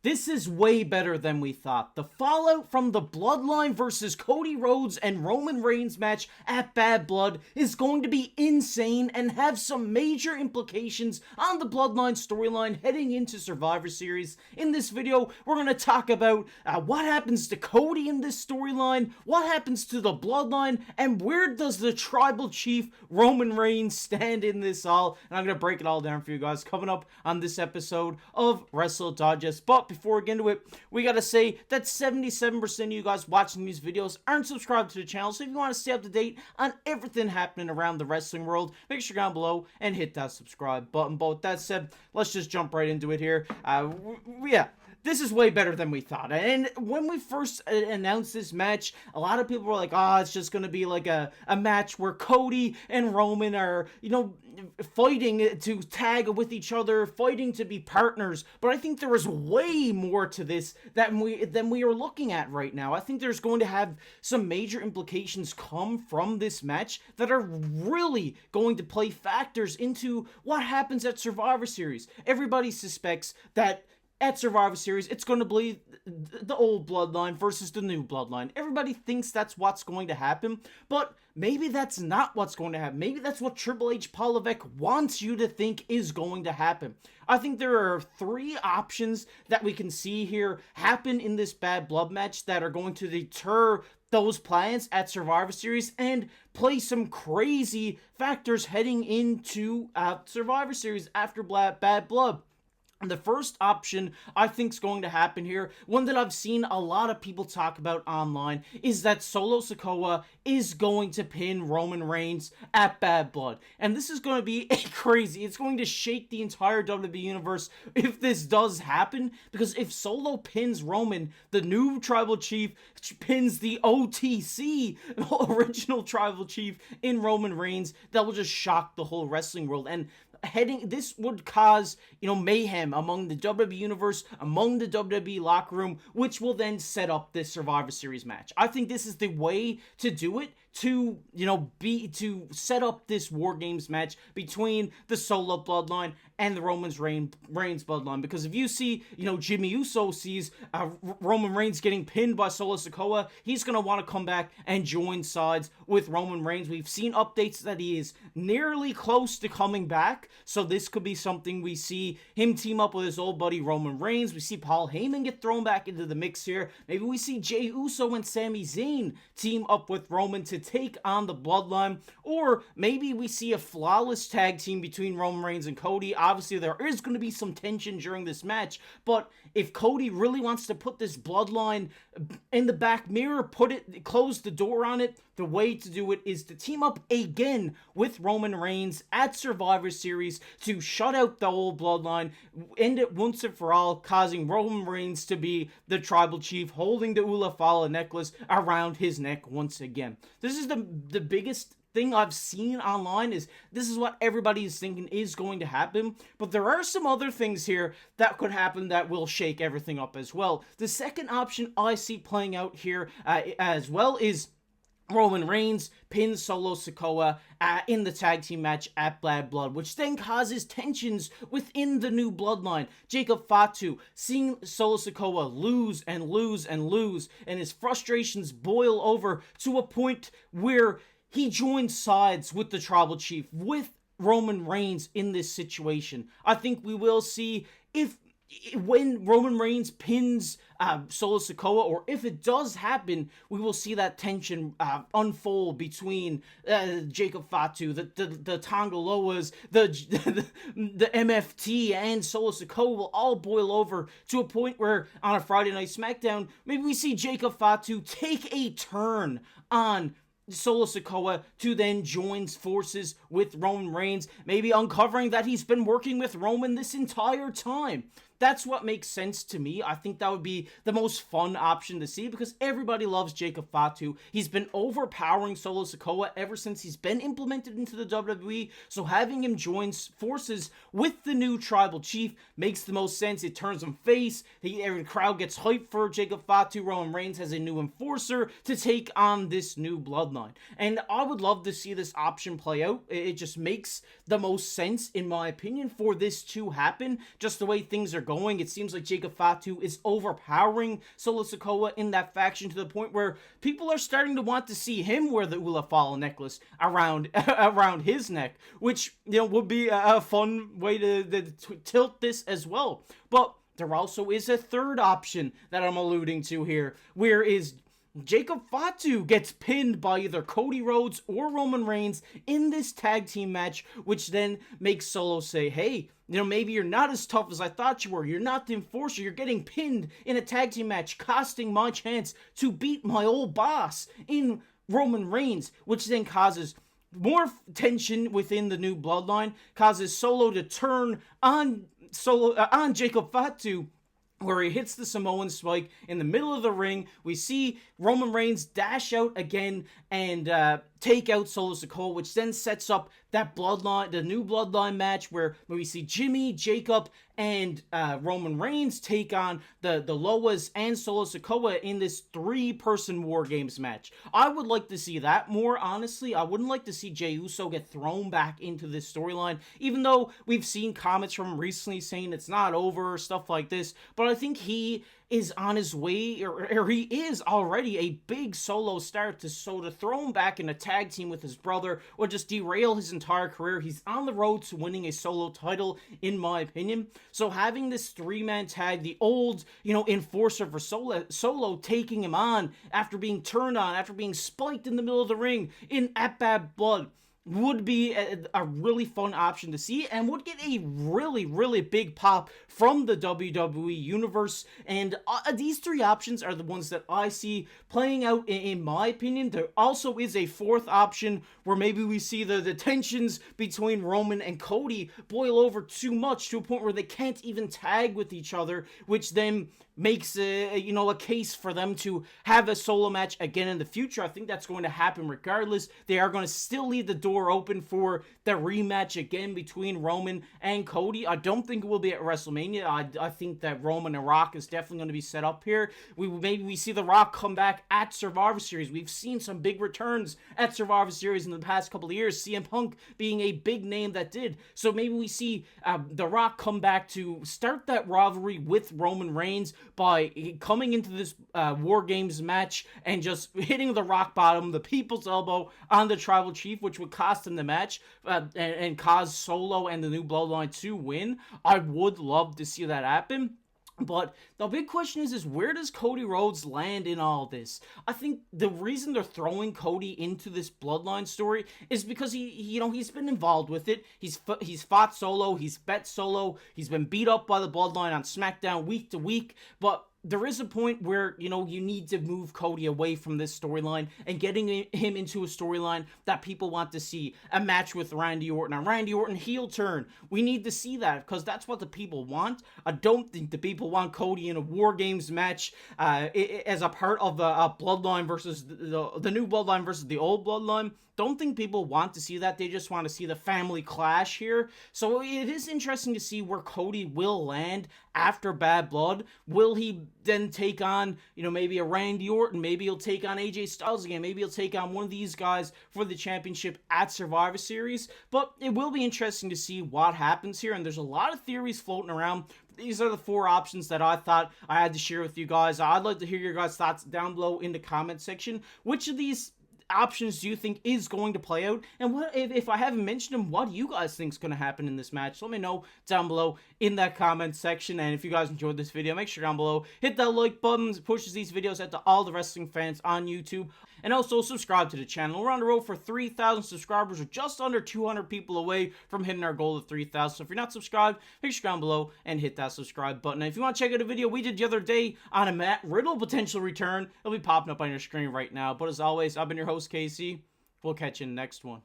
This is way better than we thought. The fallout from the Bloodline versus Cody Rhodes and Roman Reigns match at Bad Blood is going to be insane and have some major implications on the Bloodline storyline heading into Survivor Series. In this video, we're going to talk about what happens to Cody in this storyline, what happens to the Bloodline, and where does the Tribal Chief Roman Reigns stand in this all. And I'm going to break it all down for you guys coming up on this episode of Wrestle Digest. But before we get into it, we gotta say that 77% of you guys watching these videos aren't subscribed to the channel, so if you want to stay up to date on everything happening around the wrestling world, make sure you're down below and hit that subscribe button. But with that said, let's just jump right into it here. Yeah. This is way better than we thought. And when we first announced this match, a lot of people were like, oh, it's just going to be like a match where Cody and Roman are, fighting to tag with each other, fighting to be partners. But I think there is way more to this than we are looking at right now. I think there's going to have some major implications come from this match that are really going to play factors into what happens at Survivor Series. Everybody suspects that at Survivor Series, it's going to be the old Bloodline versus the new Bloodline. Everybody thinks that's what's going to happen, but maybe that's not what's going to happen. Maybe that's what Triple H Paul Levesque wants you to think is going to happen. I think there are three options that we can see here happen in this Bad Blood match that are going to deter those plans at Survivor Series and play some crazy factors heading into Survivor Series after Bad Blood. The first option I think is going to happen here, one that I've seen a lot of people talk about online, is that Solo Sikoa is going to pin Roman Reigns at Bad Blood. And this is going to be crazy. It's going to shake the entire WWE Universe if this does happen, because if Solo pins Roman, the new Tribal Chief pins the OTC, original Tribal Chief, in Roman Reigns, that will just shock the whole wrestling world. And this would cause, mayhem among the WWE Universe, among the WWE locker room, which will then set up this Survivor Series match. I think this is the way to do it, to set up this War Games match between the Solo Bloodline and the Reigns Bloodline. Because if you see, Jimmy Uso sees Roman Reigns getting pinned by Solo Sikoa, he's going to want to come back and join sides with Roman Reigns. We've seen updates that he is nearly close to coming back, so this could be something we see him team up with his old buddy Roman Reigns. We see Paul Heyman get thrown back into the mix here. Maybe we see Jey Uso and Sami Zayn team up with Roman to take on the Bloodline, or maybe we see a flawless tag team between Roman Reigns and Cody. Obviously, there is going to be some tension during this match, but if Cody really wants to put this Bloodline in the back mirror, close the door on it, the way to do it is to team up again with Roman Reigns at Survivor Series to shut out the old Bloodline, end it once and for all, causing Roman Reigns to be the Tribal Chief, holding the Ulafala necklace around his neck once again. This is the biggest thing I've seen online. Is this is what everybody is thinking is going to happen, but there are some other things here that could happen that will shake everything up as well. The second option I see playing out here as well is Roman Reigns pins Solo Sikoa in the tag team match at Bad Blood, which then causes tensions within the new Bloodline. Jacob Fatu seeing Solo Sikoa lose and lose and lose, and his frustrations boil over to a point where he joins sides with the Tribal Chief, with Roman Reigns in this situation. I think we will see when Roman Reigns pins Solo Sikoa, or if it does happen, we will see that tension unfold between Jacob Fatu, the Tongaloas, the MFT, and Solo Sikoa will all boil over to a point where on a Friday Night Smackdown, maybe we see Jacob Fatu take a turn on Solo Sikoa to then join forces with Roman Reigns, maybe uncovering that he's been working with Roman this entire time. That's what makes sense to me. I think that would be the most fun option to see, because everybody loves Jacob Fatu. He's been overpowering Solo Sikoa ever since he's been implemented into the WWE, so having him join forces with the new Tribal Chief makes the most sense. It turns him face. Every crowd gets hyped for Jacob Fatu. Roman Reigns has a new enforcer to take on this new Bloodline. And I would love to see this option play out. It just makes the most sense, in my opinion, for this to happen, just the way things are going. going. It seems like Jacob Fatu is overpowering Solo Sikoa in that faction to the point where people are starting to want to see him wear the Ulafala necklace around around his neck, which, you know, would be a fun way to tilt this as well. But there also is a third option that I'm alluding to here, where is Jacob Fatu gets pinned by either Cody Rhodes or Roman Reigns in this tag team match, which then makes Solo say, hey, you know, maybe you're not as tough as I thought you were. You're not the enforcer. You're getting pinned in a tag team match, costing my chance to beat my old boss in Roman Reigns, which then causes more tension within the new bloodline, causes Solo to turn on Jacob Fatu, where he hits the Samoan spike in the middle of the ring. We see Roman Reigns dash out again and take out Solo Sikoa, which then sets up that bloodline, the new bloodline match where we see Jimmy, Jacob, and Roman Reigns take on the Loas and Solo Sikoa in this 3-person War Games match. I would like to see that more, honestly. I wouldn't like to see Jey Uso get thrown back into this storyline, even though we've seen comments from him recently saying it's not over or stuff like this, but I think he is on his way, or he is already a big solo star, so to throw him back in a tag team with his brother or just derail his entire career. He's on the road to winning a solo title, in my opinion. So having this 3-man tag, the old, you know, enforcer for Solo taking him on after being turned on, after being spiked in the middle of the ring at Bad Blood, would be a really fun option to see and would get a really, really big pop from the WWE universe. And these 3 options are the ones that I see playing out in my opinion. There also is a 4th option where maybe we see the tensions between Roman and Cody boil over too much to a point where they can't even tag with each other, which then makes a case for them to have a solo match again in the future. I think that's going to happen regardless. They are going to still leave the door open for the rematch again between Roman and Cody. I don't think it will be at WrestleMania. I think that Roman and Rock is definitely going to be set up here. Maybe we see The Rock come back at Survivor Series. We've seen some big returns at Survivor Series in the past couple of years, CM Punk being a big name that did. So maybe we see The Rock come back to start that rivalry with Roman Reigns by coming into this War Games match and just hitting the rock bottom, the people's elbow on the Tribal Chief, which would cost him the match and cause Solo and the new bloodline to win. I would love to see that happen. But the big question is where does Cody Rhodes land in all this? I think the reason they're throwing Cody into this bloodline story is because he's been involved with it. He's fought Solo, he's bet Solo, he's been beat up by the bloodline on SmackDown week to week, but there is a point where, you need to move Cody away from this storyline and getting him into a storyline that people want to see. A match with Randy Orton, a Randy Orton heel turn. We need to see that because that's what the people want. I don't think the people want Cody in a War Games match as a part of a Bloodline versus the new Bloodline versus the old Bloodline. Don't think people want to see that. They just want to see the family clash here. So it is interesting to see where Cody will land after Bad Blood. Will he then take on, maybe a Randy Orton? Maybe he'll take on AJ Styles again. Maybe he'll take on one of these guys for the championship at Survivor Series. But it will be interesting to see what happens here. And there's a lot of theories floating around. These are the 4 options that I thought I had to share with you guys. I'd like to hear your guys' thoughts down below in the comment section. Which of these options do you think is going to play out, and what if I haven't mentioned them, what do you guys think is going to happen in this match? Let me know down below in that comment section. And if you guys enjoyed this video, make sure down below hit that like button. It pushes these videos out to all the wrestling fans on YouTube. And also subscribe to the channel. We're on the road for 3,000 subscribers. We're just under 200 people away from hitting our goal of 3,000. So if you're not subscribed, make sure down below and hit that subscribe button. And if you want to check out a video we did the other day on a Matt Riddle potential return, it'll be popping up on your screen right now. But as always, I've been your host, Casey. We'll catch you in the next one.